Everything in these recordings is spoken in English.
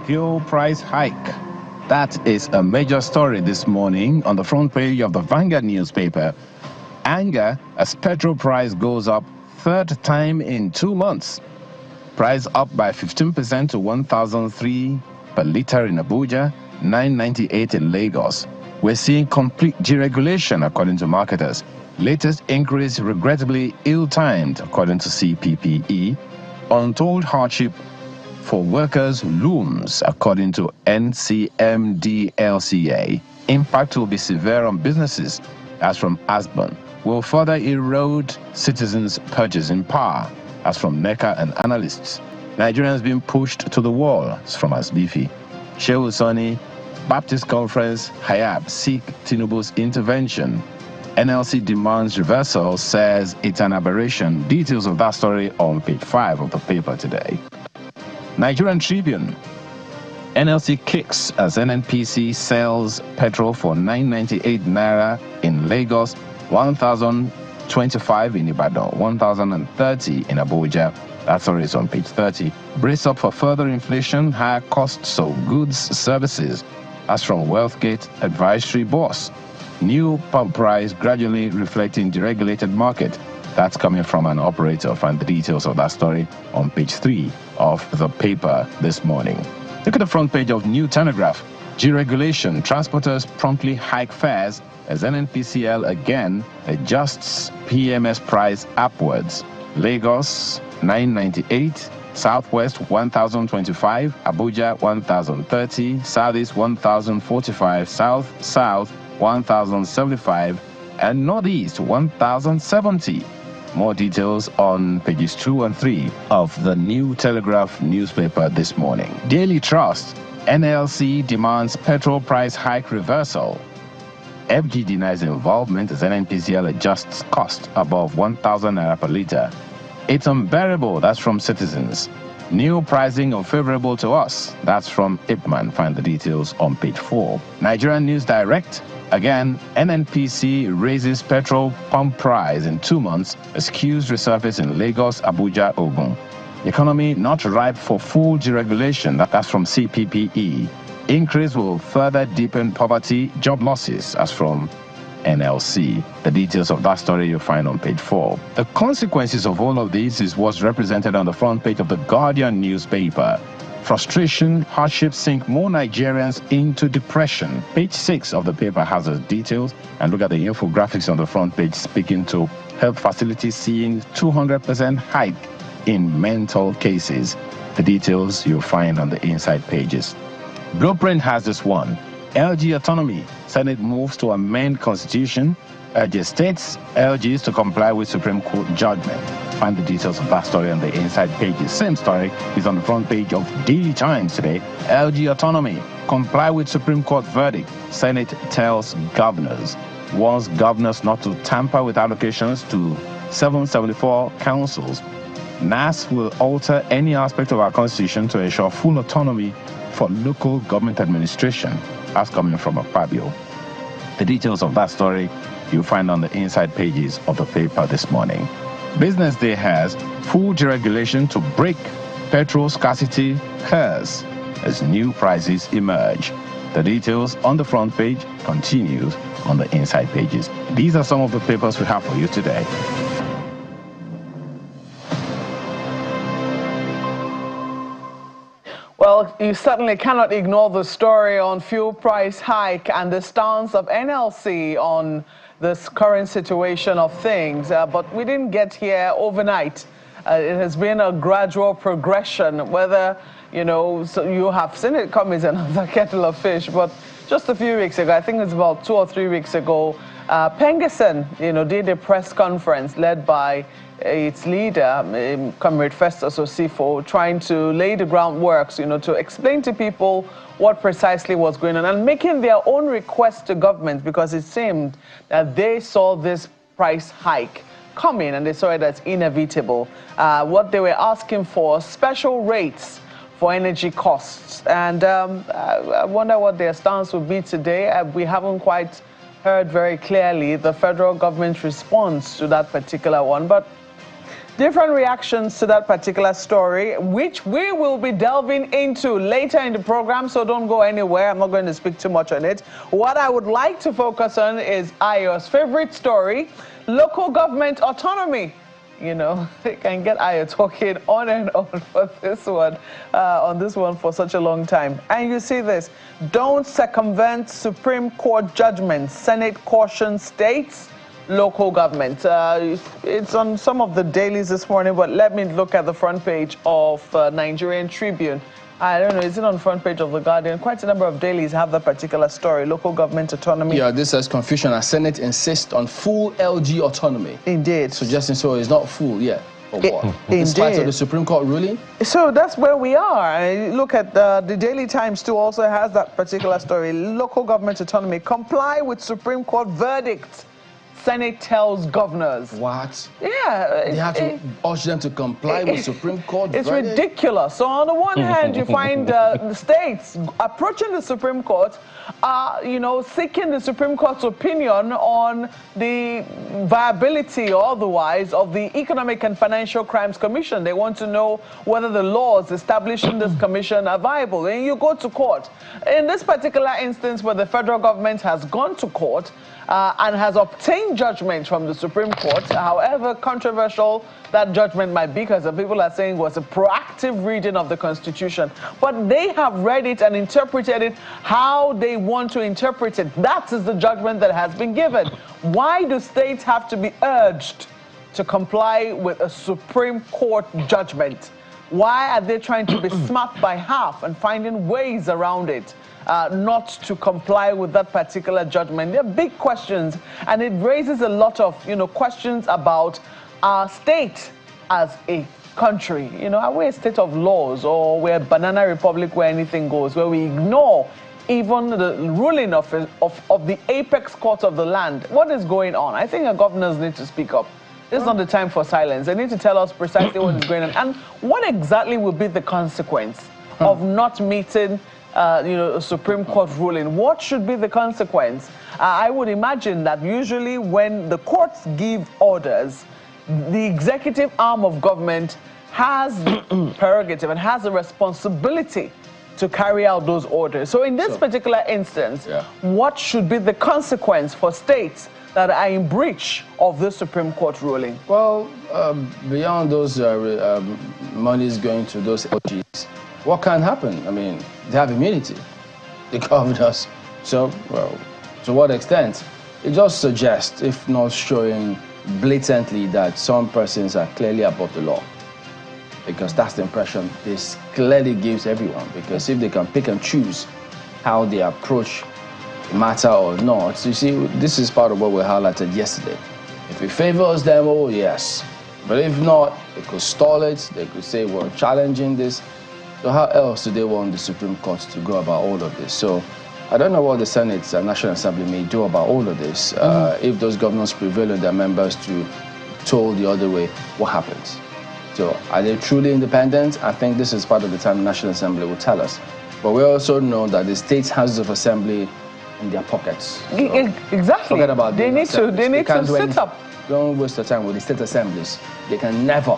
fuel price hike. That is a major story this morning on the front page of the Vanguard newspaper. Anger as petrol price goes up third time in 2 months. Price up by 15% to 1,003 per litre in Abuja, 998 in Lagos. We're seeing complete deregulation according to marketers. Latest increase regrettably ill-timed according to CPPE. Untold hardship for workers looms according to NCMDLCA. Impact will be severe on businesses, as from Asbon. Will further erode citizens' purchasing power, as from NECA and analysts. Nigerians being pushed to the wall, as from Asbifi. Shehu Sani, Baptist Conference, Hayab seek Tinubu's intervention. NLC demands reversal, says it's an aberration. Details of that story on page 5 of the paper today. Nigerian Tribune. NLC kicks as NNPC sells petrol for 998 naira in Lagos, 1,025 in Ibadan, 1,030 in Abuja. That story is on page 30. Brace up for further inflation, higher costs of goods, services, as from Wealthgate Advisory Boss. New pump price gradually reflecting deregulated market. That's coming from an operator. Find the details of that story on page 3 of the paper this morning. Look at the front page of New Telegraph. Deregulation. Transporters promptly hike fares as NNPCL again adjusts PMS price upwards. Lagos 998, Southwest 1,025, Abuja 1,030, Southeast 1,045, South 1,075, and Northeast 1,070. More details on pages 2 and 3 of the New Telegraph newspaper this morning. Daily Trust. NLC demands petrol price hike reversal. FG denies involvement as NNPCL adjusts cost above 1,000 naira per litre. It's unbearable. That's from Citizens. New pricing unfavorable to us. That's from Ipman. Find the details on page 4. Nigerian News Direct. Again, NNPC raises petrol pump price in 2 months. Excuse resurface in Lagos, Abuja, Ogun. Economy not ripe for full deregulation. That's from CPPE. Increase will further deepen poverty, job losses. As from NLC. The details of that story you'll find on page 4. The consequences of all of this is what's represented on the front page of the Guardian newspaper. Frustration, hardship sink more Nigerians into depression. Page 6 of the paper has the details, and look at the infographics on the front page speaking to health facilities seeing 200% hike in mental cases. The details you'll find on the inside pages. Blueprint has this one. LG autonomy. Senate moves to amend constitution, urges states, LGs to comply with Supreme Court judgment. Find the details of that story on the inside pages. Same story is on the front page of Daily Times today. LG autonomy. Comply with Supreme Court verdict. Senate tells governors. Warns governors not to tamper with allocations to 774 councils. NAS will alter any aspect of our constitution to ensure full autonomy for local government administration. That's coming from Fabio. The details of that story you'll find on the inside pages of the paper this morning. Business Day has full deregulation to break petrol scarcity curse as new prices emerge. The details on the front page continues on the inside pages. These are some of the papers we have for you today. Well, you certainly cannot ignore the story on fuel price hike and the stance of NLC on this current situation of things. But we didn't get here overnight. It has been a gradual progression, whether, so you have seen it come as another kettle of fish. But just a few weeks ago, I think it's about 2 or 3 weeks ago, Pengerson, did a press conference led by its leader, Comrade Festus Osifo, trying to lay the groundwork, to explain to people what precisely was going on and making their own request to government, because it seemed that they saw this price hike coming and they saw it as inevitable. What they were asking for, special rates for energy costs. And I wonder what their stance would be today. We haven't quite heard very clearly the federal government's response to that particular one. But Different reactions to that particular story, which we will be delving into later in the program, so don't go anywhere. I'm not going to speak too much on it. What I would like to focus on is Ayo's favorite story, local government autonomy. You know, they can get Ayo talking on and on for this one, for such a long time. And you see this, don't circumvent Supreme Court judgments. Senate cautions states, local government. It's on some of the dailies this morning, but let me look at the front page of Nigerian Tribune. I don't know, is it on the front page of The Guardian? Quite a number of dailies have that particular story, local government autonomy. Yeah, this says confusion as Senate insists on full LG autonomy. Indeed. Suggesting so it's not full yet. Or what? In spite of the Supreme Court ruling? So that's where we are. And look at the Daily Times too also has that particular story, local government autonomy. Comply with Supreme Court verdict. Senate tells governors. What? Yeah. They have to urge them to comply with Supreme Court. It's ridiculous. So on the one hand, you find the states approaching the Supreme Court, seeking the Supreme Court's opinion on the viability or otherwise of the Economic and Financial Crimes Commission. They want to know whether the laws establishing this commission are viable. And you go to court. In this particular instance where the federal government has gone to court, and has obtained judgment from the Supreme Court, however controversial that judgment might be, because some people are saying it was a proactive reading of the Constitution. But they have read it and interpreted it how they want to interpret it. That is the judgment that has been given. Why do states have to be urged to comply with a Supreme Court judgment? Why are they trying to be smart by half and finding ways around it? Not to comply with that particular judgment. There are big questions, and it raises a lot of, questions about our state as a country. Are we a state of laws, or we're a banana republic where anything goes, where we ignore even the ruling of the apex court of the land? What is going on? I think our governors need to speak up. This is not the time for silence. They need to tell us precisely what is going on, and what exactly will be the consequence of not meeting a Supreme Court ruling. What should be the consequence? I would imagine that usually when the courts give orders, the executive arm of government has prerogative and has a responsibility to carry out those orders. So in this particular instance, what should be the consequence for states that are in breach of the Supreme Court ruling? Well, beyond those monies going to those LGs, what can happen? I mean, they have immunity, the governors. So, well, to what extent? It just suggests, if not showing blatantly, that some persons are clearly above the law. Because that's the impression this clearly gives everyone. Because if they can pick and choose how they approach the matter or not, you see, this is part of what we highlighted yesterday. If it favors them, oh yes. But if not, they could stall it. They could say, we're challenging this. So how else do they want the Supreme Court to go about all of this? So I don't know what the Senate and National Assembly may do about all of this. If those governors prevail on their members to toll the other way, what happens? So are they truly independent? I think this is part of the time the National Assembly will tell us. But we also know that the states' houses of assembly in their pockets. So exactly. Forget about they need to sit up. Don't waste your time with the state assemblies. They can never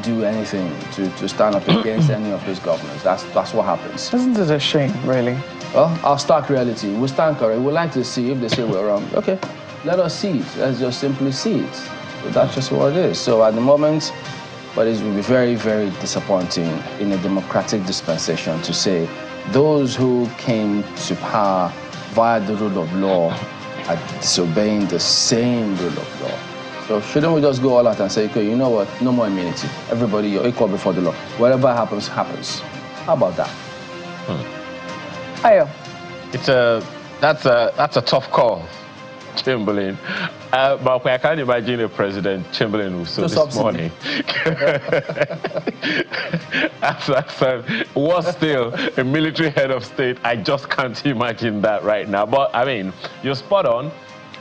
do anything to stand up against any of those governors. That's what happens. Isn't it a shame, really? Well, our stark reality, we stand correct. We'd like to see if they say we're wrong. Okay, let us see it. Let's just simply see it. So that's just what it is. So at the moment, but it will be very, very disappointing in a democratic dispensation to say those who came to power via the rule of law are disobeying the same rule of law. So shouldn't we just go all out and say, okay, you know what, no more immunity. Everybody, you're equal before the law. Whatever happens, happens. How about that? Ayo. That's a tough call, Chamberlain. But I can't imagine a President Chamberlain who saw this morning. Was still a military head of state. I just can't imagine that right now. But I mean, you're spot on.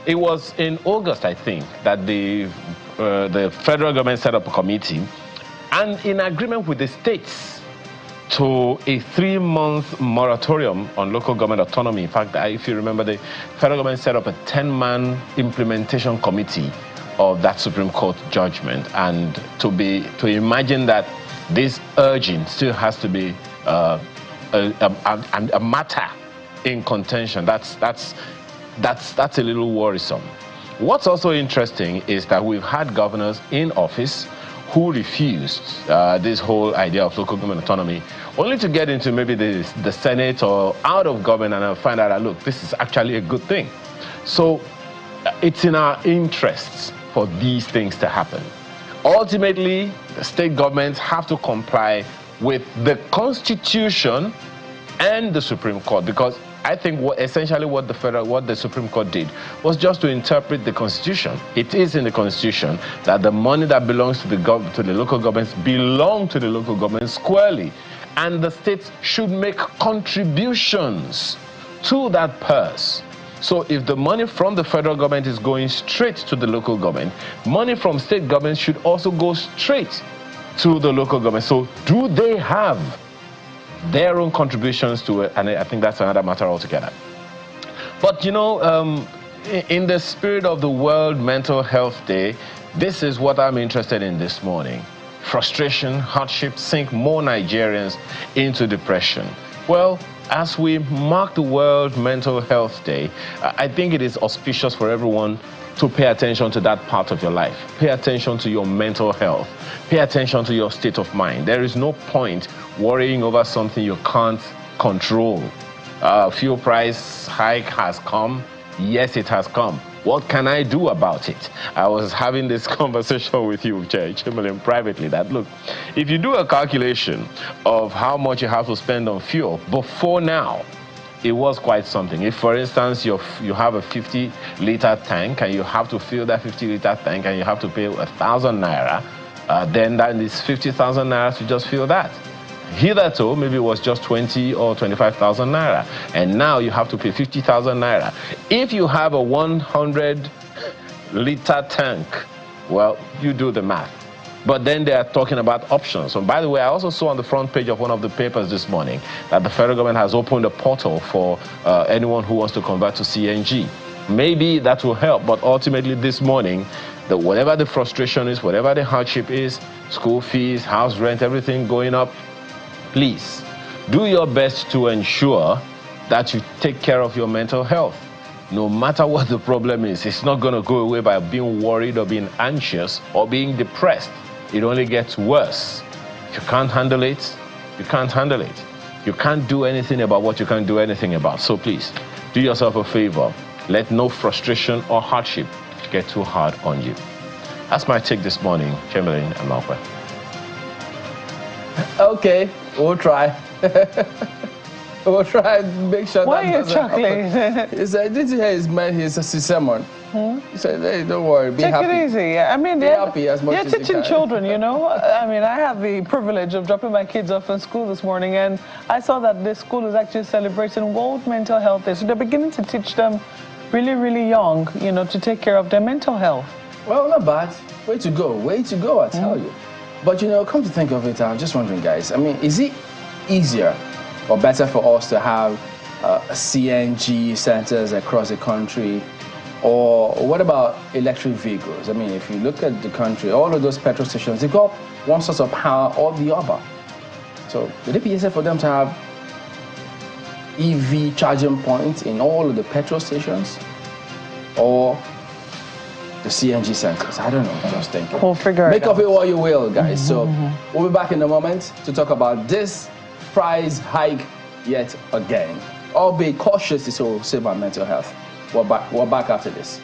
It was in August, I think, that the federal government set up a committee, and in agreement with the states, to a 3-month moratorium on local government autonomy. In fact, if you remember, the federal government set up a 10-man implementation committee of that Supreme Court judgment, and to imagine that this urging still has to be a matter in contention, that's a little worrisome. What's also interesting is that we've had governors in office who refused this whole idea of local government autonomy, only to get into maybe the Senate or out of government and find out that, look, this is actually a good thing. So it's in our interests for these things to happen. Ultimately, the state governments have to comply with the Constitution and the Supreme Court, because I think essentially what the Supreme Court did was just to interpret the Constitution. It is in the Constitution that the money that belongs to the local governments belong to the local government squarely, and the states should make contributions to that purse. So if the money from the federal government is going straight to the local government, money from state governments should also go straight to the local government. So do they have their own contributions to it? And I think that's another matter altogether. But you know, in the spirit of the World Mental Health Day, this is what I'm interested in this morning. Frustration, hardship sink more Nigerians into depression. Well, as we mark the World Mental Health Day, I think it is auspicious for everyone to pay attention to that part of your life. Pay attention to your mental health. Pay attention to your state of mind. There is no point worrying over something you can't control. Fuel price hike has come. Yes, it has come. What can I do about it? I was having this conversation with you, Chamberlain, privately, that look, if you do a calculation of how much you have to spend on fuel before now, it was quite something. If, for instance, you have a 50-liter tank and you have to fill that 50-liter tank and you have to pay 1,000 naira, then that is 50,000 naira to just fill that. Hitherto, maybe it was just 20 or 25,000 naira, and now you have to pay 50,000 naira. If you have a 100-liter tank, well, you do the math. But then they are talking about options. So by the way, I also saw on the front page of one of the papers this morning that the federal government has opened a portal for anyone who wants to convert to CNG. Maybe that will help, but ultimately this morning, whatever the frustration is, whatever the hardship is, school fees, house rent, everything going up, please do your best to ensure that you take care of your mental health. No matter what the problem is, it's not going to go away by being worried or being anxious or being depressed. It only gets worse. If you can't handle it, you can't handle it. You can't do anything about what you can't do anything about. So please, do yourself a favor. Let no frustration or hardship get too hard on you. That's my take this morning, Chamberlain and Malcolm. Okay, we'll try. We'll try and make sure. Why are you chuckling? He said, did you hear his sermon? He said, hey, don't worry, be happy. Take it easy. I mean, be happy as much as you can. They're teaching children, you know. I mean, I have the privilege of dropping my kids off in school this morning, and I saw that this school is actually celebrating World Mental Health Day. So they're beginning to teach them really, really young, you know, to take care of their mental health. Well, not bad. Way to go, I tell you. But, you know, come to think of it, I'm just wondering, guys, I mean, is it easier or better for us to have CNG centers across the country? Or what about electric vehicles? I mean, if you look at the country, all of those petrol stations, they've got one source of power or the other. So would it be easier for them to have EV charging points in all of the petrol stations? Or the CNG centers? I don't know, I'm just thinking. We'll figure it out. Make of it what you will, guys. So we'll be back in a moment to talk about this price hike yet again. I'll be cautious to say about mental health. We're back after this.